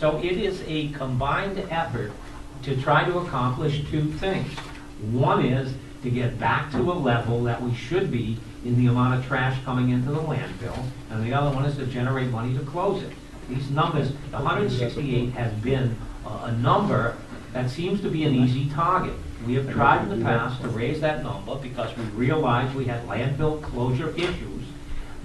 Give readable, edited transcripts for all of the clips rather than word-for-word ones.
So it is a combined effort to try to accomplish two things. One is to get back to a level that we should be in the amount of trash coming into the landfill, and the other one is to generate money to close it. These numbers, the 168 has been a number that seems to be an easy target. We have tried in the past to raise that number because we realized we had landfill closure issues,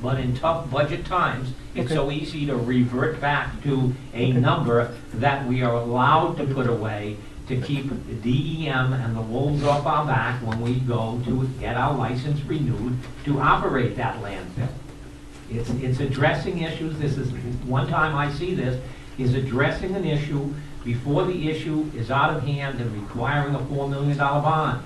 but in tough budget times, it's so easy to revert back to a number that we are allowed to put away to keep DEM and the wolves off our back when we go to get our license renewed to operate that landfill. It's addressing issues. This is one time I see this, is addressing an issue before the issue is out of hand and requiring a $4 million bond.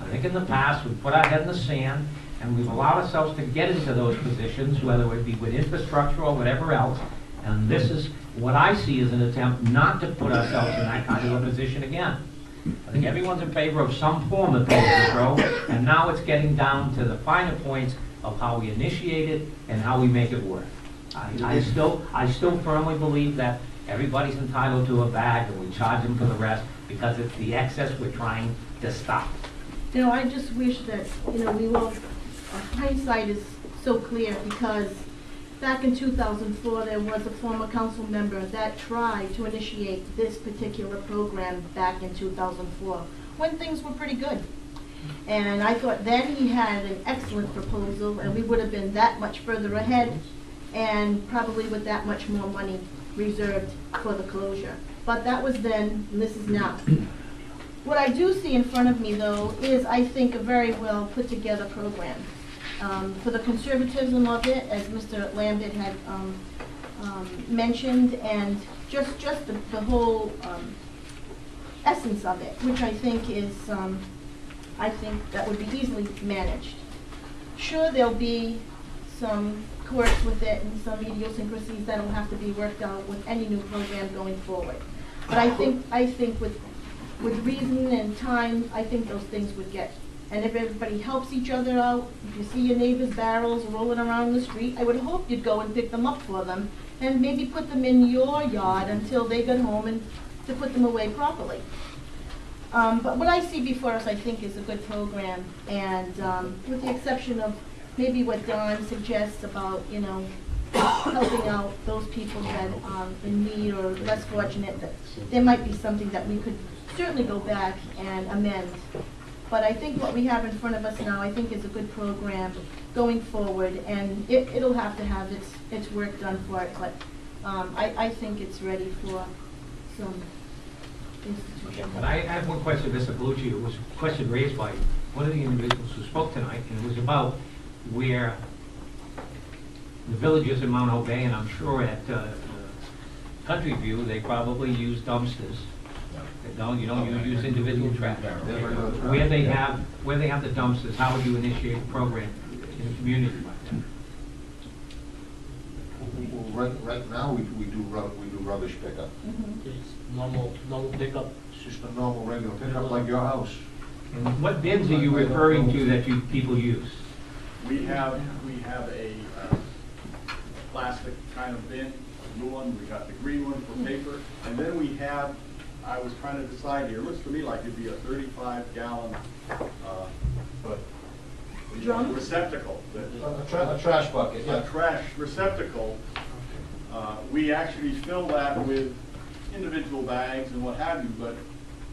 I think in the past we've put our head in the sand and we've allowed ourselves to get into those positions, whether it be with infrastructure or whatever else. And this is what I see as an attempt not to put ourselves in that kind of a position again. I think everyone's in favor of some form of pest control, and now it's getting down to the finer points of how we initiate it and how we make it work. I still firmly believe that everybody's entitled to a bag and we charge them for the rest because it's the excess we're trying to stop. You know, I just wish that, you know, we will, hindsight is so clear because back in 2004 there was a former council member that tried to initiate this particular program back in 2004 when things were pretty good. And I thought then he had an excellent proposal and we would have been that much further ahead and probably with that much more money reserved for the closure. But that was then, and this is now. What I do see in front of me, though, is, I think, a very well put together program. For the conservatism of it, as Mr. Lambert had mentioned, and just the whole essence of it, which I think is, I think that would be easily managed. Sure, there'll be some quirks with it and some idiosyncrasies that'll have to be worked out with any new program going forward. But I think with reason and time, I think those things would get. And if everybody helps each other out, if you see your neighbor's barrels rolling around the street, I would hope you'd go and pick them up for them and maybe put them in your yard until they got home and to put them away properly. But what I see before us, I think, is a good program, and with the exception of maybe what Don suggests about, you know, helping out those people that are in need or less fortunate, that there might be something that we could certainly go back and amend. But I think what we have in front of us now, I think, is a good program going forward, and it'll have to have its work done for it, but I think it's ready for some institution. Okay, but I have one question, Mr. Bellucci. It was a question raised by one of the individuals who spoke tonight, and it was about where the villages in Mount Hope Bay, and I'm sure at Country View, they probably use dumpsters. You don't use individual trash. Where they have the dumpsters, how would you initiate a program in a community like that? Well, right now we do rubbish pickup. It's normal pickup. It's just a normal regular pickup like your house. And what bins are you referring to that people use? We have a plastic kind of bin, a blue one. We got the green one for paper, and then we have. I was trying to decide here. It looks to me like it'd be a 35-gallon receptacle. A trash bucket. Yeah. A trash receptacle. We actually fill that with individual bags and what have you, but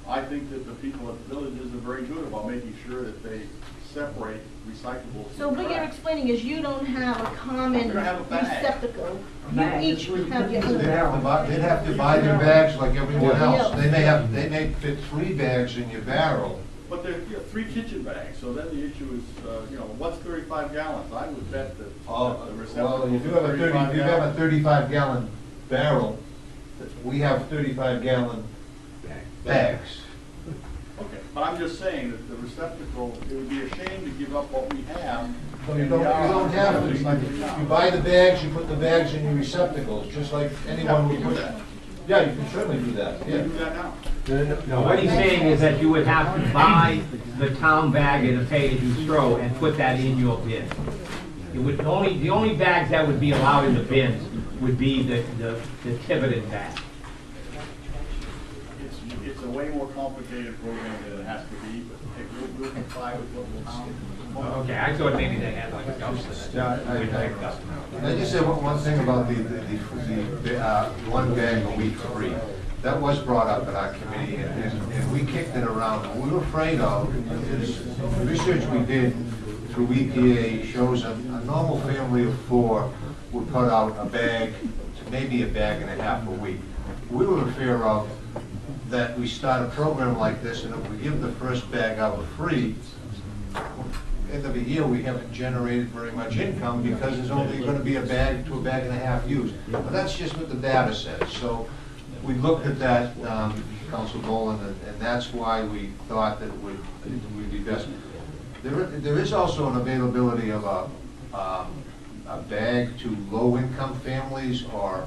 I think that the people at the villages are very good about making sure that they separate recyclables. So what you're explaining is you don't have a common receptacle. You each have your own. They'd have to buy their bags like everyone else. They may fit 3 bags in your barrel. But there are 3 kitchen bags, so then the issue is, you know, what's 35 gallons? I would bet that the receptacle. Well, you do have a 35-gallon barrel. We have 35-gallon bags. Okay, but I'm just saying that the receptacle, it would be a shame to give up what we have. No, you don't have to. You buy the bags, you put the bags in your receptacles, just like anyone would put that. Yeah, you can certainly do that. Yeah. Do that now. No, what he's saying is that you would have to buy the town bag at a pay-as-you-throw and put that in your bin. It would the only bags that would be allowed in the bins would be the Tiverton bag. way more complicated program than it has to be, but hey, we'll comply with what the town. Okay, I thought maybe they had like a dumpster. Yeah, I just say one thing about the one bag a week free. That was brought up at our committee, and we kicked it around. What we were afraid of is, the research we did through EPA shows a normal family of 4 would put out a bag, maybe a bag and a half a week. We were in fear of that we start a program like this, and if we give the first bag out for free, end of the year, we haven't generated very much income because there's only going to be a bag to a bag and a half used. But that's just what the data says. So we looked at that, Council Boland, and that's why we thought that it would be best. There is also an availability of a bag to low-income families, or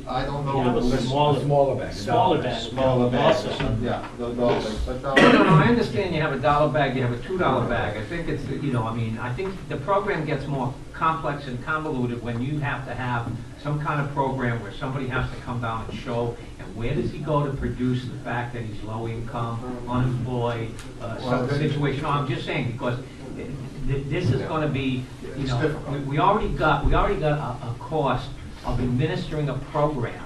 I don't know. You have a Smaller bag. Smaller bag. Smaller bags, Also, yeah, those bags. But, No, I understand you have a $1 bag, you have a $2 bag. I think it's, you know, I mean, I think the program gets more complex and convoluted when you have to have some kind of program where somebody has to come down and show, and where does he go to produce the fact that he's low income, unemployed, some situation. No, I'm just saying, because this is gonna be, you It's know, difficult. we already got a cost of administering a program,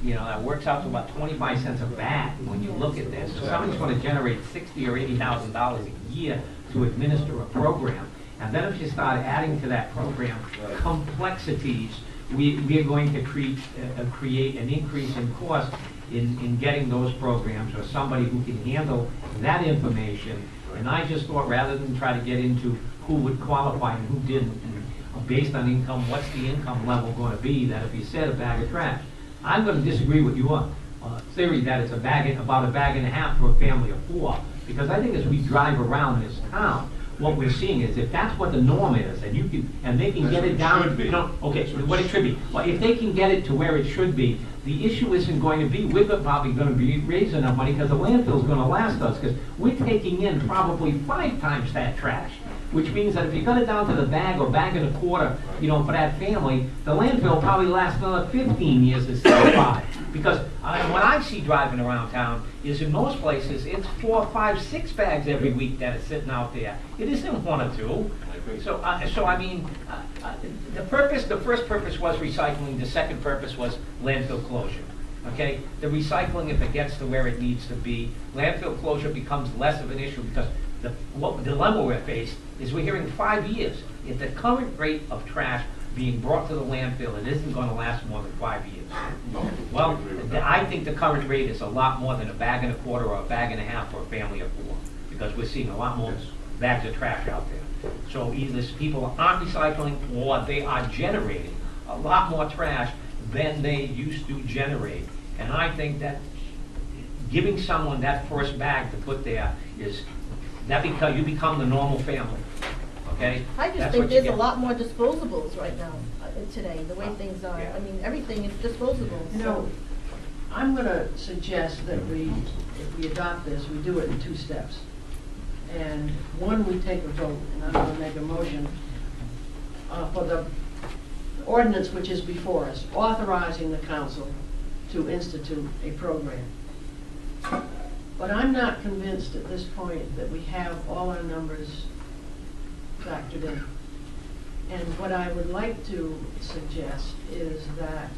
you know, that works out to about 25 cents a bag when you look at this. So somebody's going to generate $60,000 or $80,000 a year to administer a program. And then if you start adding to that program complexities, we are going to create an increase in cost in getting those programs, or somebody who can handle that information. And I just thought, rather than try to get into who would qualify and who didn't, and based on income, what's the income level going to be, that if you said a bag of trash, I'm going to disagree with your theory that it's about a bag and a half for a family of 4, because I think as we drive around this town, what we're seeing is if that's what the norm is, and they can get it down. Should be. You know, okay, what it should be. Well, if they can get it to where it should be, the issue isn't going to be, we're probably going to be raising enough money because the landfill's going to last us, because we're taking in probably 5 times that trash. Which means that if you cut it down to the bag or bag and a quarter, you know, for that family, the landfill probably lasts another 15 years instead of 5. Because what I see driving around town is in most places, it's 4, 5, 6 bags every week that are sitting out there. It isn't 1 or 2. So I mean, the first purpose was recycling. The second purpose was landfill closure. Okay, the recycling, if it gets to where it needs to be, landfill closure becomes less of an issue, because the dilemma we're faced is we're hearing 5 years. At the current rate of trash being brought to the landfill, it isn't going to last more than 5 years. Well, I think the current rate is a lot more than a bag and a quarter or a bag and a half for a family of 4, because we're seeing a lot more bags of trash out there. So either people aren't recycling, or they are generating a lot more trash than they used to generate. And I think that giving someone that first bag to put there is, that because you become the normal family, okay? I just That's think what you there's a get. lot more disposables right now, today, the way things are. Yeah. I mean, everything is disposable, You so. know, I'm gonna suggest that if we adopt this, we do it in 2 steps. And one, we take a vote, and I'm gonna make a motion for the ordinance which is before us, authorizing the council to institute a program. But I'm not convinced at this point that we have all our numbers factored in. And what I would like to suggest is that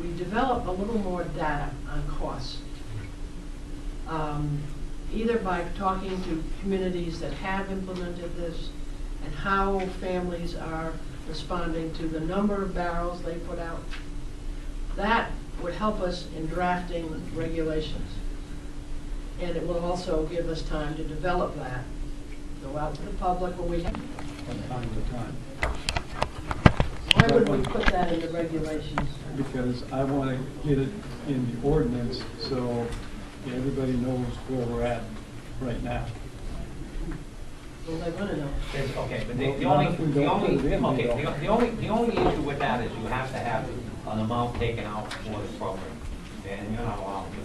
we develop a little more data on costs. Either by talking to communities that have implemented this, and how families are responding to the number of barrels they put out. That would help us in drafting regulations. And it will also give us time to develop that, go out to the public when we have. From time to time. Why would we put that in the regulations? Because I want to get it in the ordinance so everybody knows where we're at right now. Well, they want to know. Okay, but Well, the not only if we don't put it in, we don't. the only issue with that is you have to have an amount taken out for the program, and you're not allowed to.